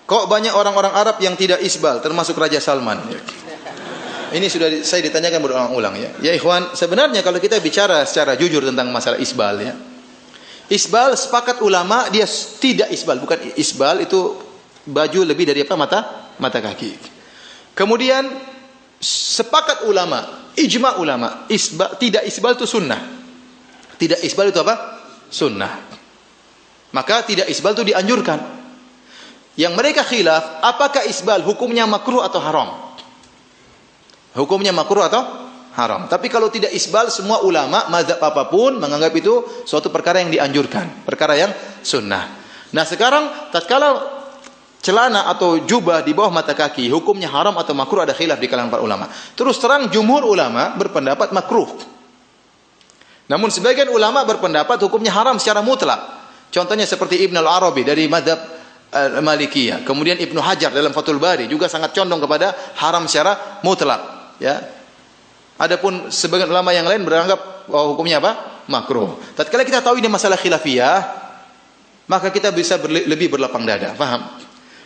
Kok banyak orang-orang Arab yang tidak isbal, termasuk Raja Salman? Ini sudah saya ditanyakan berulang-ulang ya. Ya ikhwan, sebenarnya kalau kita bicara secara jujur tentang masalah isbal ya. Isbal sepakat ulama dia tidak isbal, bukan isbal itu baju lebih dari apa mata kaki. Kemudian sepakat ulama, ijma ulama, tidak isbal itu sunnah. Tidak isbal itu apa? Sunnah. Maka tidak isbal itu dianjurkan. Yang mereka khilaf, apakah isbal hukumnya makruh atau haram? Hukumnya makruh atau haram. Tapi kalau tidak isbal, semua ulama mazhab apapun menganggap itu suatu perkara yang dianjurkan, perkara yang sunnah. Nah, sekarang tatkala celana atau jubah di bawah mata kaki hukumnya haram atau makruh, ada khilaf di kalangan para ulama. Terus terang jumhur ulama berpendapat makruh. Namun sebagian ulama berpendapat hukumnya haram secara mutlak. Contohnya seperti Ibn al-Arabi dari mazhab Malikiyah. Kemudian Ibnu Hajar dalam Fathul Bari juga sangat condong kepada haram secara mutlak, ya. Adapun sebagian ulama yang lain beranggap bahwa hukumnya apa? Makruh. Tatkala kita tahu ini masalah khilafiyah, maka kita bisa lebih berlapang dada. Paham?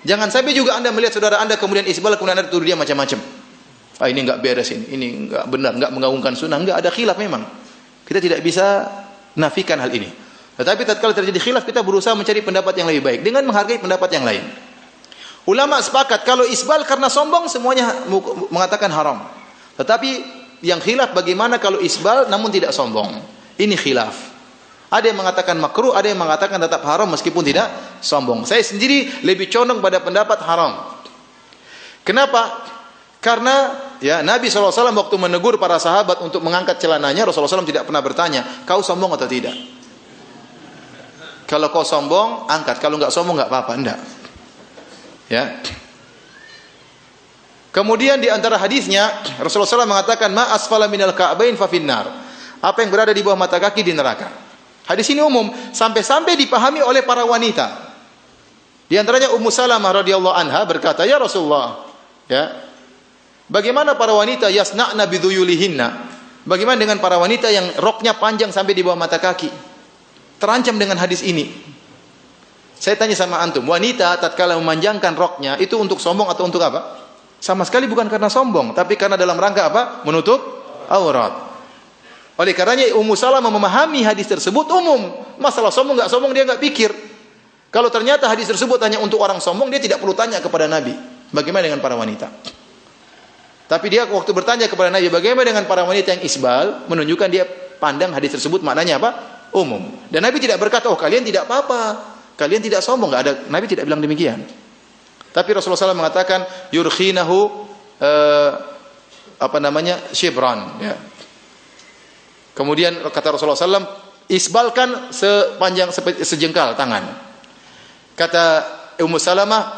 Jangan sampai juga Anda melihat saudara Anda kemudian isbal, kemudian Anda tuduh dia macam-macam. Ini enggak beres ini enggak benar, enggak mengagungkan sunnah, enggak, ada khilaf memang. Kita tidak bisa nafikan hal ini. Tetapi tatkala terjadi khilaf, kita berusaha mencari pendapat yang lebih baik dengan menghargai pendapat yang lain. Ulama sepakat kalau isbal karena sombong semuanya mengatakan haram. Tetapi yang khilaf bagaimana kalau isbal namun tidak sombong. Ini khilaf. Ada yang mengatakan makruh, ada yang mengatakan tetap haram meskipun tidak sombong. Saya sendiri lebih condong pada pendapat haram. Kenapa? Karena ya Nabi SAW waktu menegur para sahabat untuk mengangkat celananya, Rasulullah SAW tidak pernah bertanya, kau sombong atau tidak? Kalau kau sombong, angkat. Kalau enggak sombong, enggak apa-apa. Enggak. Ya. Kemudian di antara hadisnya Rasulullah SAW mengatakan ma asfala minal ka'bain fa finnar. Apa yang berada di bawah mata kaki di neraka. Hadis ini umum sampai-sampai dipahami oleh para wanita. Di antaranya Ummu Salamah radhiyallahu anha berkata, "Ya Rasulullah, ya. Bagaimana para wanita yasna'na bidhuyulihinna? Bagaimana dengan para wanita yang roknya panjang sampai di bawah mata kaki? Terancam dengan hadis ini." Saya tanya sama antum, wanita tatkala memanjangkan roknya itu untuk sombong atau untuk apa? Sama sekali bukan karena sombong, tapi karena dalam rangka apa? Menutup aurat. Oleh karenanya Ummu Salamah memahami hadis tersebut umum. Masalah sombong enggak sombong dia enggak pikir. Kalau ternyata hadis tersebut hanya untuk orang sombong, dia tidak perlu tanya kepada Nabi. Bagaimana dengan para wanita? Tapi dia waktu bertanya kepada Nabi, bagaimana dengan para wanita yang isbal, menunjukkan dia pandang hadis tersebut maknanya apa? Umum. Dan Nabi tidak berkata, oh kalian tidak apa-apa, kalian tidak sombong, enggak ada. Nabi tidak bilang demikian. Tapi Rasulullah SAW mengatakan yurkhinahu shibran. Ya. Kemudian kata Rasulullah SAW, isbalkan sepanjang sejengkal tangan. Kata Ummu Salamah,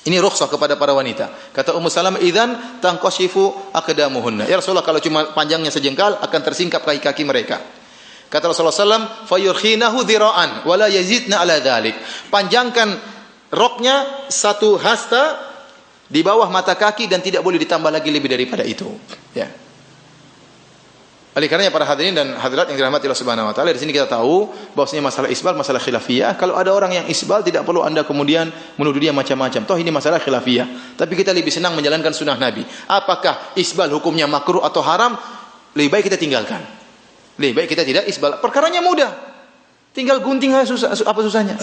ini rukhsah kepada para wanita. Kata Ummu Salamah, idzan tanqashifu aqdamuhunna. Ya Rasulullah, kalau cuma panjangnya sejengkal akan tersingkap kaki-kaki mereka. Kata Rasulullah SAW, fayurkhinahu dhira'an wala yazidna ala dhalik. Panjangkan roknya satu hasta di bawah mata kaki dan tidak boleh ditambah lagi lebih daripada itu. Ya. Oleh karenanya para hadirin dan hadirat yang dirahmati Allah Subhanahu wa taala, di sini kita tahu bahwasanya masalah isbal masalah khilafiyah. Kalau ada orang yang isbal tidak perlu Anda kemudian menuduh dia macam-macam. Toh ini masalah khilafiyah. Tapi kita lebih senang menjalankan sunnah Nabi. Apakah isbal hukumnya makruh atau haram? Lebih baik kita tinggalkan. Lebih baik kita tidak isbal. Perkaranya mudah. Tinggal gunting aja susah, apa susahnya?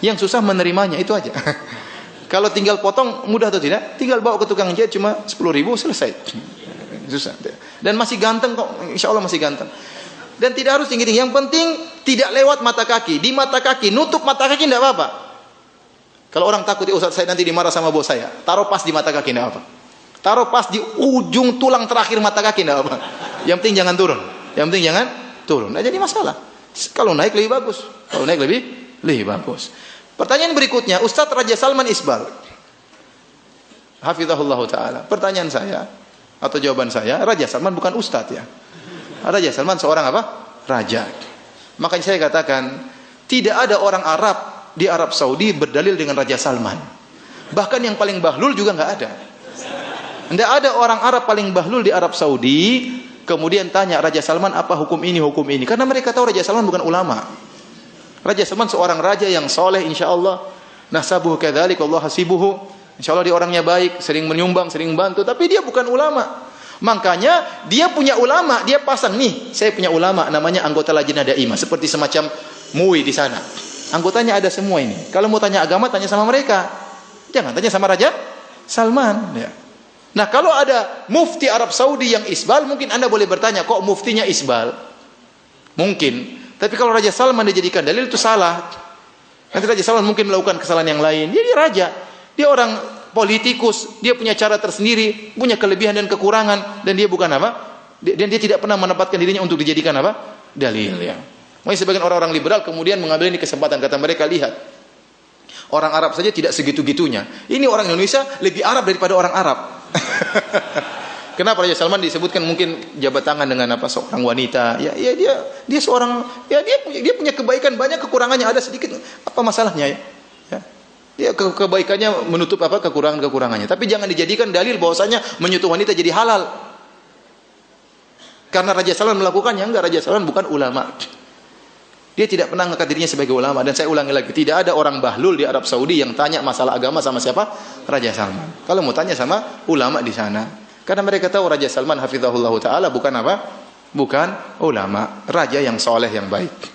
Yang susah menerimanya, itu aja. Kalau tinggal potong mudah atau tidak? Tinggal bawa ke tukang jahit cuma 10.000 selesai. Susah. Dan masih ganteng kok, insya Allah masih ganteng. Dan tidak harus tinggi-tinggi. Yang penting tidak lewat mata kaki. Di mata kaki, nutup mata kaki tidak apa-apa. Kalau orang takut, ya Ustaz saya nanti dimarah sama bos saya, taruh pas di mata kaki tidak apa. Taruh pas di ujung tulang terakhir mata kaki tidak apa. Yang penting jangan turun. Yang penting jangan turun. Tidak jadi masalah. Kalau naik lebih bagus. Kalau naik lebih bagus. Pertanyaan berikutnya, Ustadz Raja Salman isbal. Hafizahullah ta'ala. Pertanyaan saya, atau jawaban saya, Raja Salman bukan Ustadz ya. Raja Salman seorang apa? Raja. Makanya saya katakan, tidak ada orang Arab di Arab Saudi berdalil dengan Raja Salman. Bahkan yang paling bahlul juga nggak ada. Tidak ada orang Arab paling bahlul di Arab Saudi, kemudian tanya Raja Salman apa hukum ini, hukum ini. Karena mereka tahu Raja Salman bukan ulama. Raja Salman seorang raja yang soleh insya Allah. Nasabuhu kadzalik wallahu hasibuhu. Insyaallah dia orangnya baik, sering menyumbang, sering bantu, tapi dia bukan ulama. Makanya dia punya ulama, dia pasang nih, saya punya ulama namanya anggota Lajnah Daimah, seperti semacam MUI di sana. Anggotanya ada semua ini. Kalau mau tanya agama tanya sama mereka. Jangan tanya sama Raja Salman, ya. Nah, kalau ada mufti Arab Saudi yang isbal, mungkin Anda boleh bertanya, kok muftinya isbal? Mungkin. Tapi kalau Raja Salman dijadikan dalil itu salah. Nanti Raja Salman mungkin melakukan kesalahan yang lain. Dia raja. Dia orang politikus, dia punya cara tersendiri, punya kelebihan dan kekurangan, dan dia bukan apa? Dan dia tidak pernah menempatkan dirinya untuk dijadikan apa? Dalil, ya. Makanya sebagian orang-orang liberal kemudian mengambil ini kesempatan, kata mereka, lihat. Orang Arab saja tidak segitu-gitunya. Ini orang Indonesia lebih Arab daripada orang Arab. Kenapa Raja Salman disebutkan mungkin jabat tangan dengan apa seorang wanita? Ya dia seorang, ya dia punya kebaikan banyak, kekurangannya ada sedikit. Apa masalahnya, ya? Dia kebaikannya menutup apa kekurangan-kekurangannya. Tapi jangan dijadikan dalil bahwasanya menyentuh wanita jadi halal. Karena Raja Salman melakukannya, enggak, Raja Salman bukan ulama. Dia tidak pernah mengangkat dirinya sebagai ulama. Dan saya ulangi lagi, tidak ada orang bahlul di Arab Saudi yang tanya masalah agama sama siapa? Raja Salman. Kalau mau tanya sama ulama di sana. Karena mereka tahu Raja Salman hafizahullah ta'ala bukan apa? Bukan ulama. Raja yang soleh, yang baik.